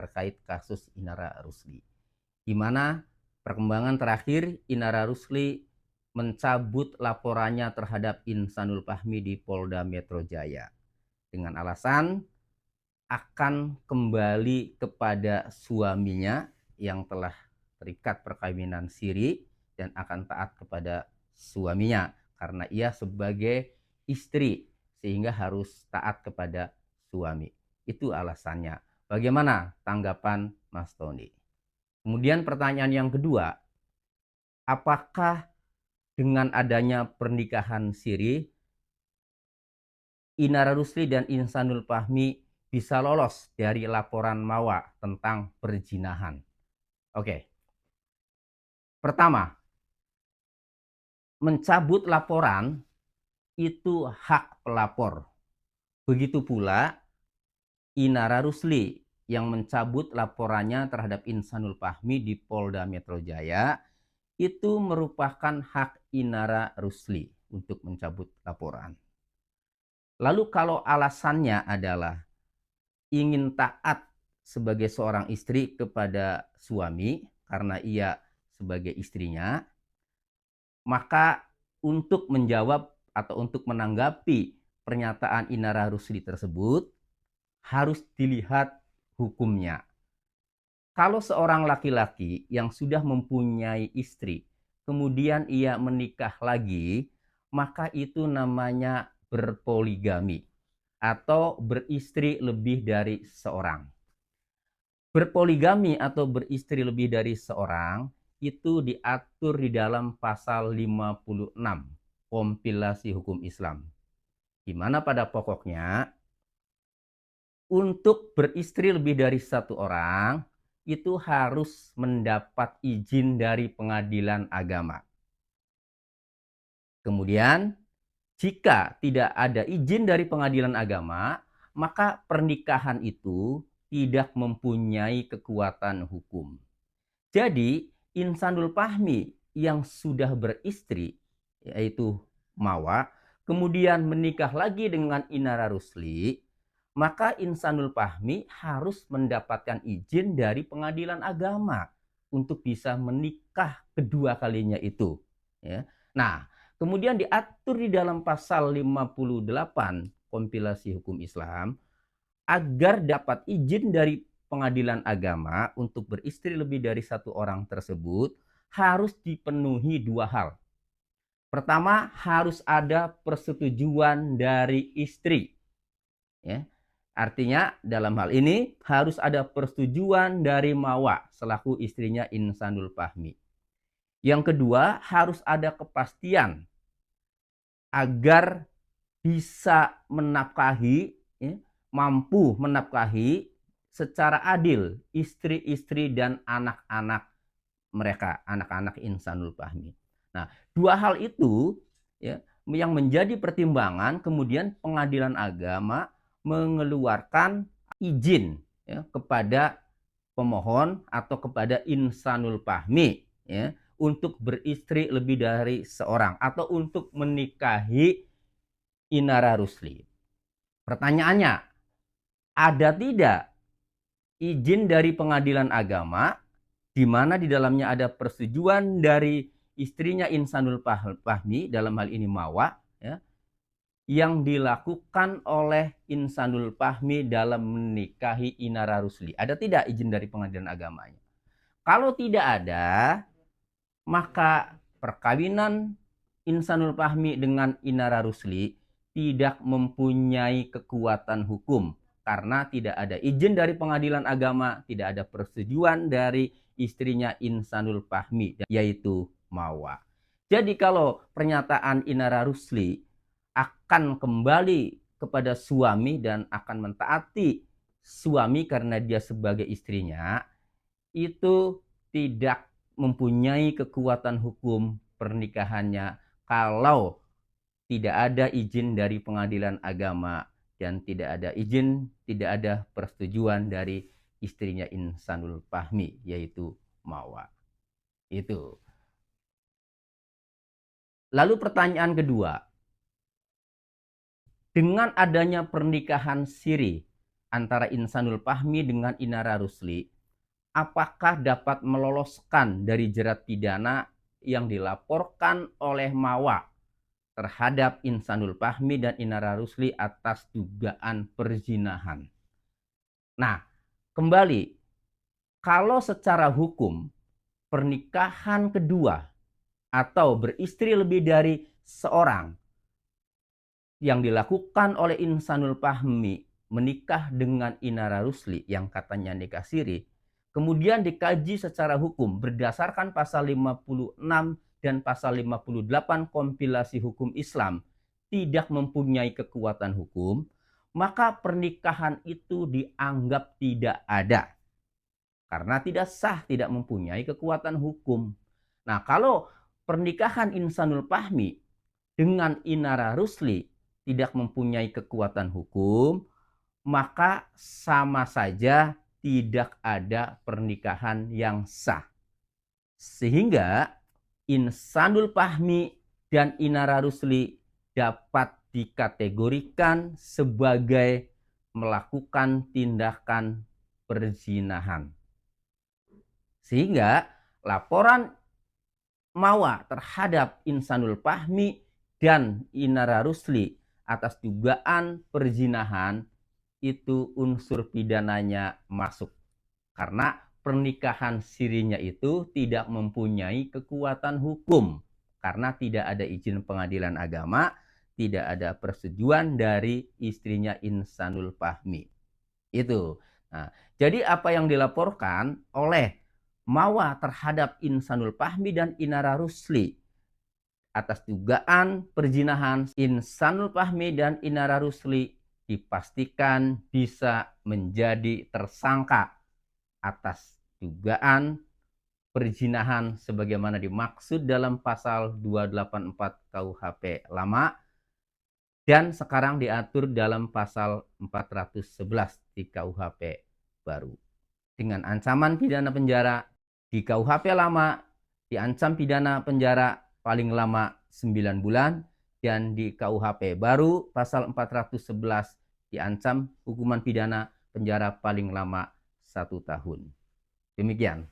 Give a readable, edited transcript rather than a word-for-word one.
terkait kasus Inara Rusli, di mana perkembangan terakhir Inara Rusli mencabut laporannya terhadap Insanul Fahmi di Polda Metro Jaya dengan alasan akan kembali kepada suaminya yang telah terikat perkawinan siri dan akan taat kepada suaminya karena ia sebagai istri sehingga harus taat kepada suami. Itu alasannya. Bagaimana tanggapan Mas Tony? Kemudian pertanyaan yang kedua, apakah dengan adanya pernikahan siri Inara Rusli dan Insanul Fahmi bisa lolos dari laporan MAWA tentang perzinahan? Oke. Pertama, mencabut laporan itu hak pelapor. Begitu pula Inara Rusli yang mencabut laporannya terhadap Insanul Fahmi di Polda Metro Jaya itu merupakan hak Inara Rusli untuk mencabut laporan. Lalu kalau alasannya adalah ingin taat sebagai seorang istri kepada suami karena ia sebagai istrinya, maka untuk menjawab atau untuk menanggapi pernyataan Inara Rusli tersebut harus dilihat hukumnya. Kalau seorang laki-laki yang sudah mempunyai istri, kemudian ia menikah lagi, maka itu namanya berpoligami atau beristri lebih dari seorang. Berpoligami atau beristri lebih dari seorang itu diatur di dalam pasal 56 kompilasi hukum Islam. Di mana pada pokoknya untuk beristri lebih dari satu orang itu harus mendapat izin dari pengadilan agama. Kemudian, jika tidak ada izin dari pengadilan agama, maka pernikahan itu tidak mempunyai kekuatan hukum. Jadi, Insanul Fahmi yang sudah beristri, yaitu Mawa, kemudian menikah lagi dengan Inara Rusli, maka Insanul Fahmi harus mendapatkan izin dari pengadilan agama untuk bisa menikah kedua kalinya itu. Ya. Nah, kemudian diatur di dalam pasal 58 kompilasi hukum Islam agar dapat izin dari pengadilan agama untuk beristri lebih dari satu orang tersebut harus dipenuhi dua hal. Pertama, harus ada persetujuan dari istri. Ya. Artinya dalam hal ini harus ada persetujuan dari Mawa selaku istrinya Insanul Fahmi. Yang kedua, harus ada kepastian agar bisa menafkahi, ya, mampu menafkahi secara adil istri-istri dan anak-anak mereka, anak-anak Insanul Fahmi. Nah, dua hal itu ya, yang menjadi pertimbangan kemudian pengadilan agama mengeluarkan izin ya, kepada pemohon atau kepada Insanul Fahmi ya, untuk beristri lebih dari seorang atau untuk menikahi Inara Rusli. Pertanyaannya, ada tidak izin dari pengadilan agama di mana di dalamnya ada persetujuan dari istrinya Insanul Fahmi, dalam hal ini Mawa, ya, yang dilakukan oleh Insanul Fahmi dalam menikahi Inara Rusli? Ada tidak izin dari pengadilan agamanya? Kalau tidak ada, maka perkawinan Insanul Fahmi dengan Inara Rusli tidak mempunyai kekuatan hukum karena tidak ada izin dari pengadilan agama, tidak ada persetujuan dari istrinya Insanul Fahmi, yaitu Mawa. Jadi kalau pernyataan Inara Rusli akan kembali kepada suami dan akan mentaati suami karena dia sebagai istrinya, itu tidak mempunyai kekuatan hukum pernikahannya kalau tidak ada izin dari pengadilan agama dan tidak ada izin, tidak ada persetujuan dari istrinya Insanul Fahmi, yaitu Mawa. Itu. Lalu pertanyaan kedua, dengan adanya pernikahan siri, antara Insanul Fahmi dengan Inara Rusli, apakah dapat meloloskan dari jerat pidana yang dilaporkan oleh Mawa terhadap Insanul Fahmi dan Inara Rusli atas dugaan perzinahan. Nah, kembali, kalau secara hukum pernikahan kedua atau beristri lebih dari seorang yang dilakukan oleh Insanul Fahmi menikah dengan Inara Rusli yang katanya nikah siri, kemudian dikaji secara hukum berdasarkan pasal 56 dan pasal 58 kompilasi hukum Islam tidak mempunyai kekuatan hukum, maka pernikahan itu dianggap tidak ada karena tidak sah, tidak mempunyai kekuatan hukum. Nah, kalau pernikahan Insanul Fahmi dengan Inara Rusli tidak mempunyai kekuatan hukum, maka sama saja tidak ada pernikahan yang sah. Sehingga Insanul Fahmi dan Inara Rusli dapat dikategorikan sebagai melakukan tindakan perzinahan. Sehingga laporan Mawa terhadap Insanul Fahmi dan Inara Rusli atas dugaan perzinahan itu unsur pidananya masuk. Karena pernikahan sirinya itu tidak mempunyai kekuatan hukum. Karena tidak ada izin pengadilan agama, tidak ada persetujuan dari istrinya Insanul Fahmi. Itu. Nah, jadi apa yang dilaporkan oleh Mawa terhadap Insanul Fahmi dan Inara Rusli atas dugaan perzinahan, Insanul Fahmi dan Inara Rusli dipastikan bisa menjadi tersangka atas dugaan perzinahan sebagaimana dimaksud dalam pasal 284 KUHP lama dan sekarang diatur dalam pasal 411 di KUHP baru. Dengan ancaman pidana penjara di KUHP lama diancam pidana penjara paling lama 9 bulan dan di KUHP baru pasal 411 diancam hukuman pidana penjara paling lama 1 tahun. Demikian.